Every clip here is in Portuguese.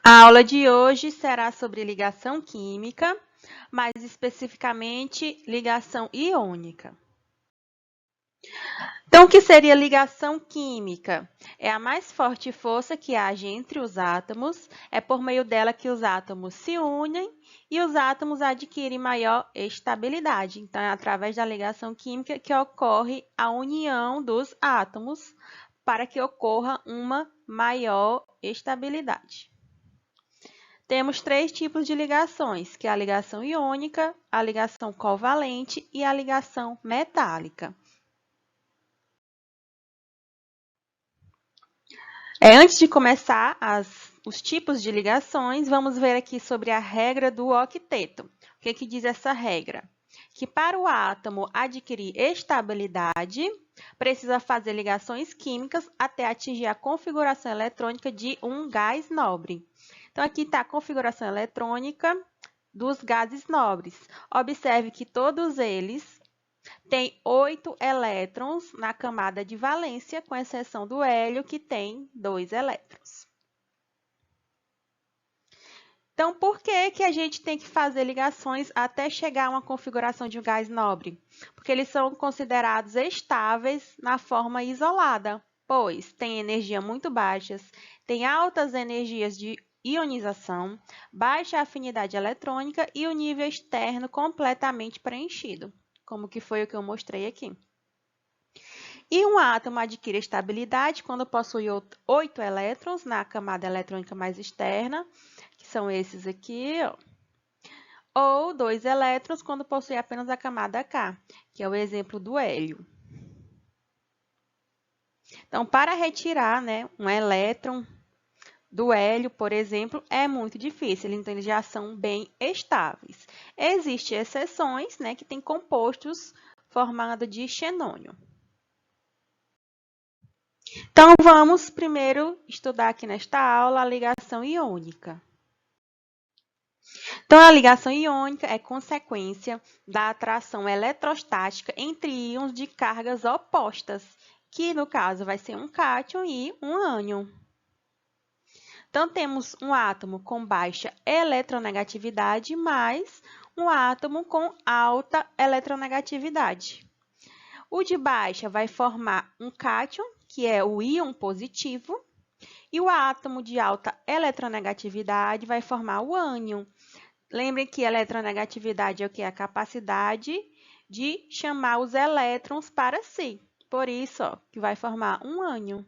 A aula de hoje será sobre ligação química, mais especificamente ligação iônica. Então, o que seria ligação química? É a mais forte força que age entre os átomos, é por meio dela que os átomos se unem e os átomos adquirem maior estabilidade. Então, é através da ligação química que ocorre a união dos átomos para que ocorra uma maior estabilidade. Temos três tipos de ligações, que é a ligação iônica, a ligação covalente e a ligação metálica. Antes de começar os tipos de ligações, vamos ver aqui sobre a regra do octeto. O que diz essa regra? Que para o átomo adquirir estabilidade, precisa fazer ligações químicas até atingir a configuração eletrônica de um gás nobre. Então, aqui está a configuração eletrônica dos gases nobres. Observe que todos eles têm 8 elétrons na camada de valência, com exceção do hélio, que tem 2 elétrons. Então, por que a gente tem que fazer ligações até chegar a uma configuração de um gás nobre? Porque eles são considerados estáveis na forma isolada, pois têm energia muito baixas, têm altas energias de ionização, baixa afinidade eletrônica e o nível externo completamente preenchido, como que foi o que eu mostrei aqui. E um átomo adquire estabilidade quando possui 8 elétrons na camada eletrônica mais externa, que são esses aqui, ou 2 elétrons quando possui apenas a camada K, que é o exemplo do hélio. Então, para retirar, um elétron do hélio, por exemplo, é muito difícil, então eles já são bem estáveis. Existem exceções, que têm compostos formados de xenônio. Então, vamos primeiro estudar aqui nesta aula a ligação iônica. Então, a ligação iônica é consequência da atração eletrostática entre íons de cargas opostas, que no caso vai ser um cátion e um ânion. Então, temos um átomo com baixa eletronegatividade mais um átomo com alta eletronegatividade. O de baixa vai formar um cátion, que é o íon positivo, e o átomo de alta eletronegatividade vai formar o ânion. Lembrem que eletronegatividade é o que? A capacidade de chamar os elétrons para si. Por isso, que vai formar um ânion.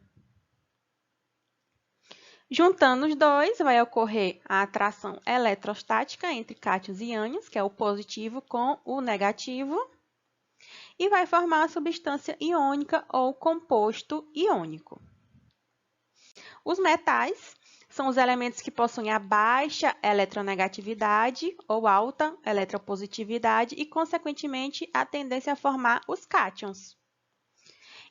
Juntando os dois, vai ocorrer a atração eletrostática entre cátions e ânions, que é o positivo com o negativo, e vai formar a substância iônica ou composto iônico. Os metais são os elementos que possuem a baixa eletronegatividade ou alta eletropositividade e, consequentemente, a tendência a formar os cátions.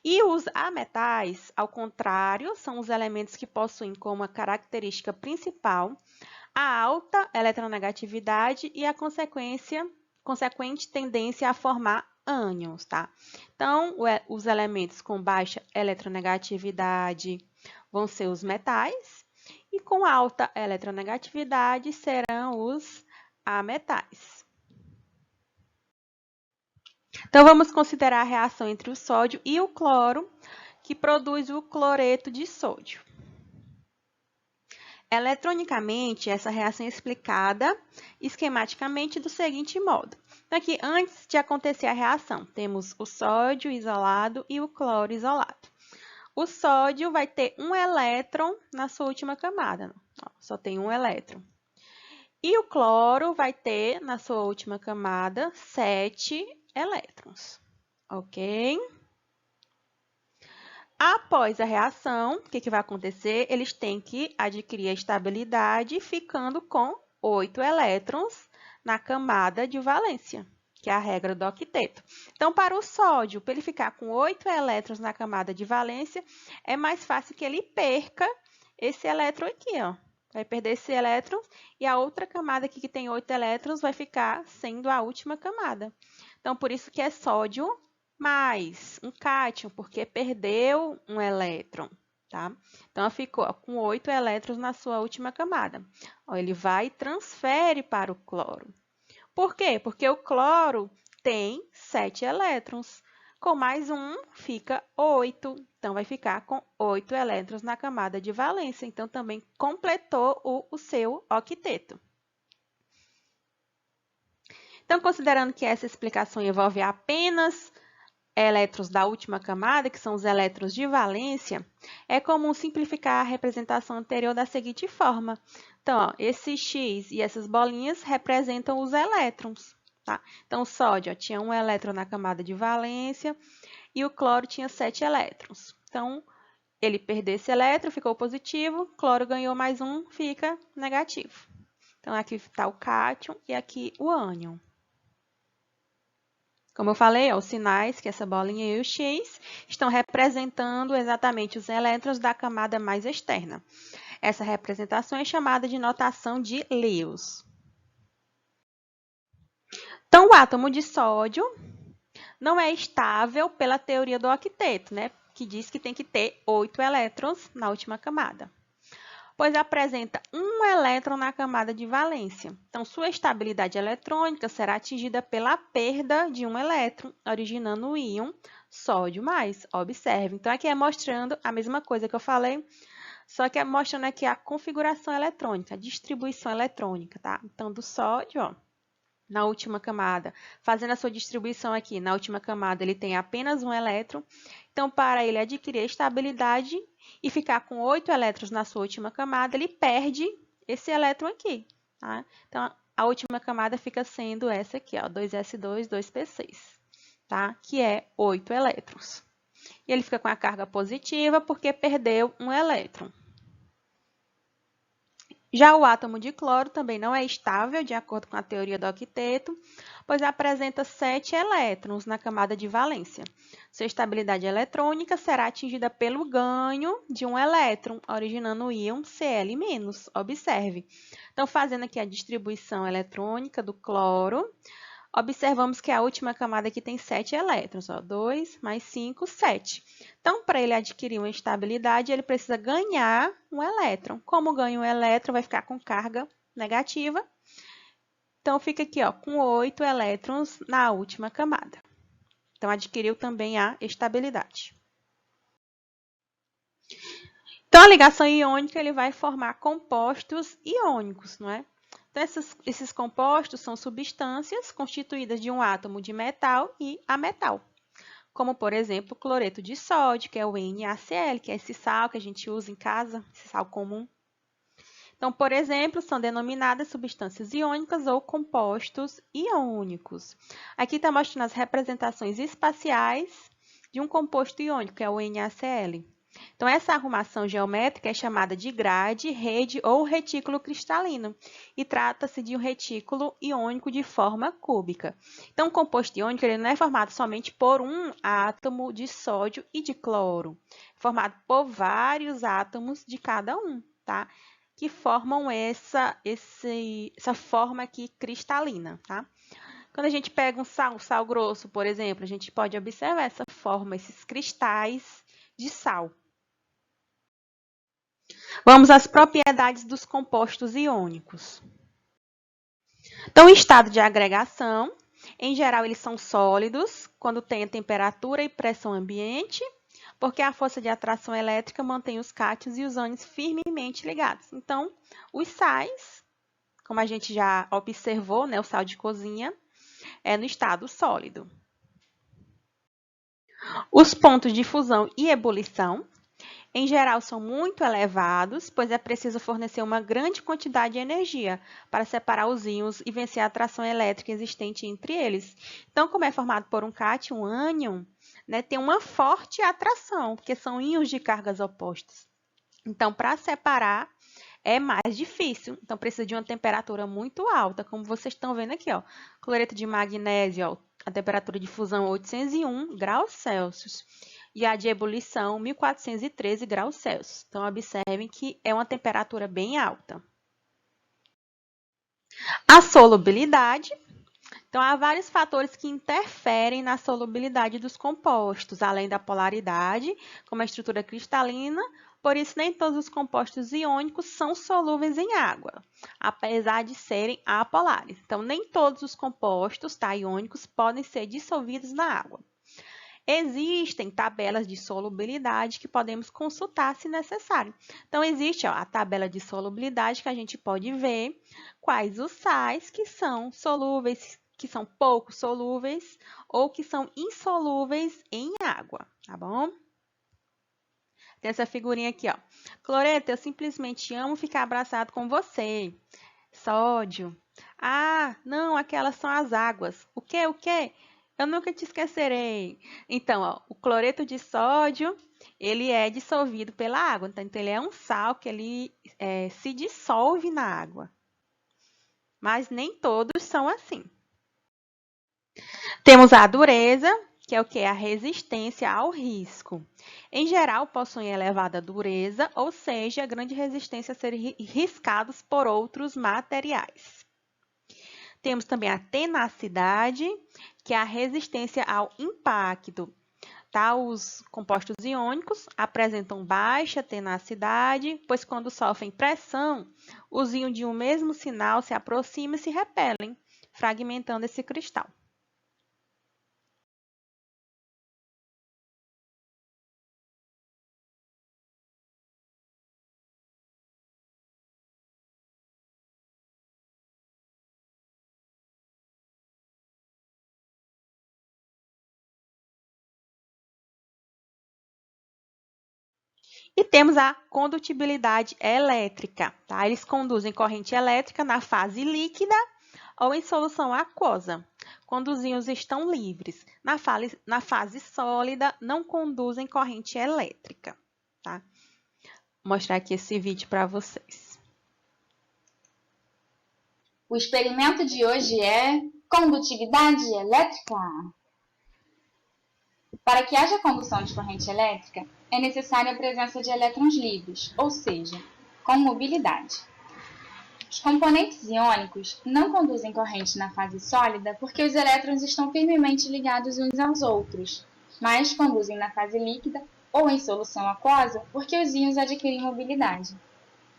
E os ametais, ao contrário, são os elementos que possuem como característica principal a alta eletronegatividade e a consequente tendência a formar ânions, tá? Então, os elementos com baixa eletronegatividade vão ser os metais e com alta eletronegatividade serão os ametais. Então, vamos considerar a reação entre o sódio e o cloro, que produz o cloreto de sódio. Eletronicamente, essa reação é explicada esquematicamente do seguinte modo. Aqui, antes de acontecer a reação, temos o sódio isolado e o cloro isolado. O sódio vai ter um elétron na sua última camada, só tem um elétron. E o cloro vai ter na sua última camada 7 elétrons, ok? Após a reação, o que vai acontecer? Eles têm que adquirir a estabilidade ficando com 8 elétrons na camada de valência, que é a regra do octeto. Então, para o sódio, para ele ficar com 8 elétrons na camada de valência, é mais fácil que ele perca esse elétron aqui, ó. Vai perder esse elétron e a outra camada aqui que tem 8 elétrons vai ficar sendo a última camada. Então, por isso que é sódio mais um cátion, porque perdeu um elétron. tá? Então, ela ficou com 8 elétrons na sua última camada. Ó, ele vai e transfere para o cloro. Por quê? Porque o cloro tem 7 elétrons. Com mais um, fica 8. Então, vai ficar com 8 elétrons na camada de valência. Então, também completou o seu octeto. Então, considerando que essa explicação envolve apenas elétrons da última camada, que são os elétrons de valência, é comum simplificar a representação anterior da seguinte forma. Então, ó, esse X e essas bolinhas representam os elétrons. Tá? Então, o sódio tinha um elétron na camada de valência e o cloro tinha 7 elétrons. Então, ele perdeu esse elétron, ficou positivo, cloro ganhou mais um, fica negativo. Então, aqui está o cátion e aqui o ânion. Como eu falei, ó, os sinais, que essa bolinha e o X, estão representando exatamente os elétrons da camada mais externa. Essa representação é chamada de notação de Lewis. Então, o átomo de sódio não é estável pela teoria do octeto, né? Que diz que tem que ter 8 elétrons na última camada, pois apresenta um elétron na camada de valência. Então, sua estabilidade eletrônica será atingida pela perda de um elétron, originando o íon sódio mais. Observe. Então, aqui é mostrando a mesma coisa que eu falei, só que é mostrando aqui a configuração eletrônica, a distribuição eletrônica, tá? Então, do sódio, ó, na última camada, fazendo a sua distribuição aqui, na última camada ele tem apenas um elétron. Então, para ele adquirir estabilidade e ficar com 8 elétrons na sua última camada, ele perde esse elétron aqui. Tá? Então, a última camada fica sendo essa aqui, ó, 2s2, 2p6, tá? Que é 8 elétrons. E ele fica com a carga positiva porque perdeu um elétron. Já o átomo de cloro também não é estável, de acordo com a teoria do octeto, pois apresenta 7 elétrons na camada de valência. Sua estabilidade eletrônica será atingida pelo ganho de um elétron, originando o íon Cl-. Observe. Então, fazendo aqui a distribuição eletrônica do cloro, observamos que a última camada aqui tem 7 elétrons, ó, 2 mais 5, 7. Então, para ele adquirir uma estabilidade, ele precisa ganhar um elétron. Como ganha um elétron, vai ficar com carga negativa. Então, fica aqui ó, com 8 elétrons na última camada. Então, adquiriu também a estabilidade. Então, a ligação iônica ele vai formar compostos iônicos, não é? Então, esses compostos são substâncias constituídas de um átomo de metal e ametal, como, por exemplo, o cloreto de sódio, que é o NaCl, que é esse sal que a gente usa em casa, esse sal comum. Então, por exemplo, são denominadas substâncias iônicas ou compostos iônicos. Aqui está mostrando as representações espaciais de um composto iônico, que é o NaCl. Então, essa arrumação geométrica é chamada de grade, rede ou retículo cristalino e trata-se de um retículo iônico de forma cúbica. Então, o composto iônico ele não é formado somente por um átomo de sódio e de cloro, é formado por vários átomos de cada um, tá? Que formam essa forma aqui cristalina, tá? Quando a gente pega um sal grosso, por exemplo, a gente pode observar essa forma, esses cristais de sal. Vamos às propriedades dos compostos iônicos. Então, em estado de agregação, em geral, eles são sólidos quando tem a temperatura e pressão ambiente, porque a força de atração elétrica mantém os cátions e os ânions firmemente ligados. Então, os sais, como a gente já observou, né, o sal de cozinha, é no estado sólido. Os pontos de fusão e ebulição, em geral, são muito elevados, pois é preciso fornecer uma grande quantidade de energia para separar os íons e vencer a atração elétrica existente entre eles. Então, como é formado por um cátion, um ânion, né, tem uma forte atração, porque são íons de cargas opostas. Então, para separar, é mais difícil. Então, precisa de uma temperatura muito alta, como vocês estão vendo aqui, ó. Cloreto de magnésio, ó, a temperatura de fusão 801 graus Celsius. E a de ebulição, 1413 graus Celsius. Então, observem que é uma temperatura bem alta. A solubilidade. Então, há vários fatores que interferem na solubilidade dos compostos, além da polaridade, como a estrutura cristalina, Por isso, nem todos os compostos iônicos são solúveis em água, apesar de serem apolares. Então, nem todos os compostos iônicos podem ser dissolvidos na água. Existem tabelas de solubilidade que podemos consultar se necessário. Então, existe a tabela de solubilidade que a gente pode ver quais os sais que são solúveis, que são pouco solúveis ou que são insolúveis em água, tá bom? Tem essa figurinha aqui, ó. Cloreto, eu simplesmente amo ficar abraçado com você. Sódio. Ah, não, aquelas são as águas. O quê? O quê? Eu nunca te esquecerei. Então, ó, o cloreto de sódio, ele é dissolvido pela água. Então, ele é um sal que ele se dissolve na água. Mas nem todos são assim. Temos a dureza, que é o que? A resistência ao risco. Em geral, possuem elevada dureza, ou seja, grande resistência a serem riscados por outros materiais. Temos também a tenacidade, que é a resistência ao impacto. Tá? Os compostos iônicos apresentam baixa tenacidade, pois quando sofrem pressão, os íons de um mesmo sinal se aproximam e se repelem, fragmentando esse cristal. E temos a condutibilidade elétrica. Tá? Eles conduzem corrente elétrica na fase líquida ou em solução aquosa, quando os íons estão livres. Na fase sólida, não conduzem corrente elétrica. Tá? Vou mostrar aqui esse vídeo para vocês. O experimento de hoje é condutividade elétrica. Para que haja condução de corrente elétrica, é necessária a presença de elétrons livres, ou seja, com mobilidade. Os componentes iônicos não conduzem corrente na fase sólida porque os elétrons estão firmemente ligados uns aos outros, mas conduzem na fase líquida ou em solução aquosa porque os íons adquirem mobilidade.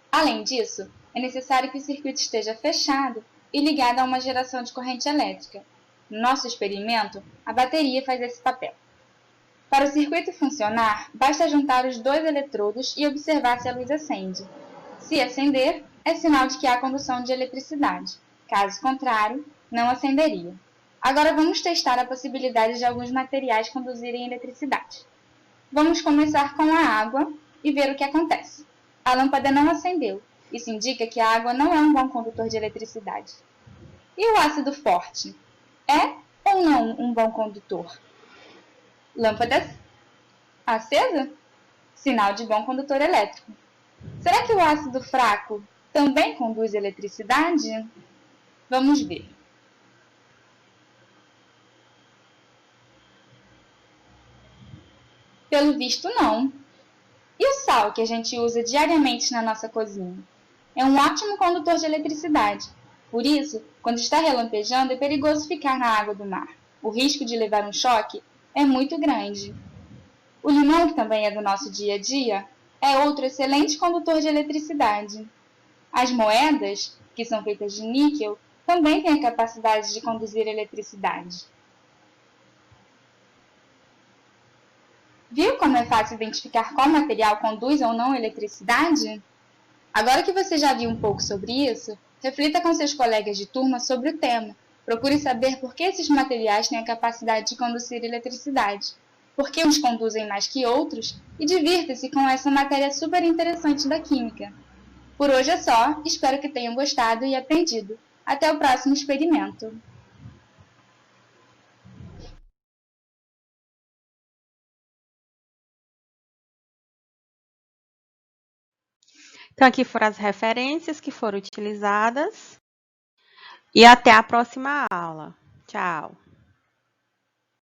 Além disso, é necessário que o circuito esteja fechado e ligado a uma geração de corrente elétrica. No nosso experimento, a bateria faz esse papel. Para o circuito funcionar, basta juntar os dois eletrodos e observar se a luz acende. Se acender, é sinal de que há condução de eletricidade. Caso contrário, não acenderia. Agora vamos testar a possibilidade de alguns materiais conduzirem eletricidade. Vamos começar com a água e ver o que acontece. A lâmpada não acendeu. Isso indica que a água não é um bom condutor de eletricidade. E o ácido forte? É ou não um bom condutor? Lâmpada acesa? Sinal de bom condutor elétrico. Será que o ácido fraco também conduz eletricidade? Vamos ver. Pelo visto, não. E o sal que a gente usa diariamente na nossa cozinha? É um ótimo condutor de eletricidade. Por isso, quando está relampejando, é perigoso ficar na água do mar. O risco de levar um choque é muito grande. O limão, que também é do nosso dia a dia, é outro excelente condutor de eletricidade. As moedas, que são feitas de níquel, também têm a capacidade de conduzir eletricidade. Viu como é fácil identificar qual material conduz ou não eletricidade? Agora que você já viu um pouco sobre isso, reflita com seus colegas de turma sobre o tema. Procure saber por que esses materiais têm a capacidade de conduzir eletricidade, por que uns conduzem mais que outros, e divirta-se com essa matéria super interessante da química. Por hoje é só, espero que tenham gostado e aprendido. Até o próximo experimento! Então, aqui foram as referências que foram utilizadas. E até a próxima aula. Tchau!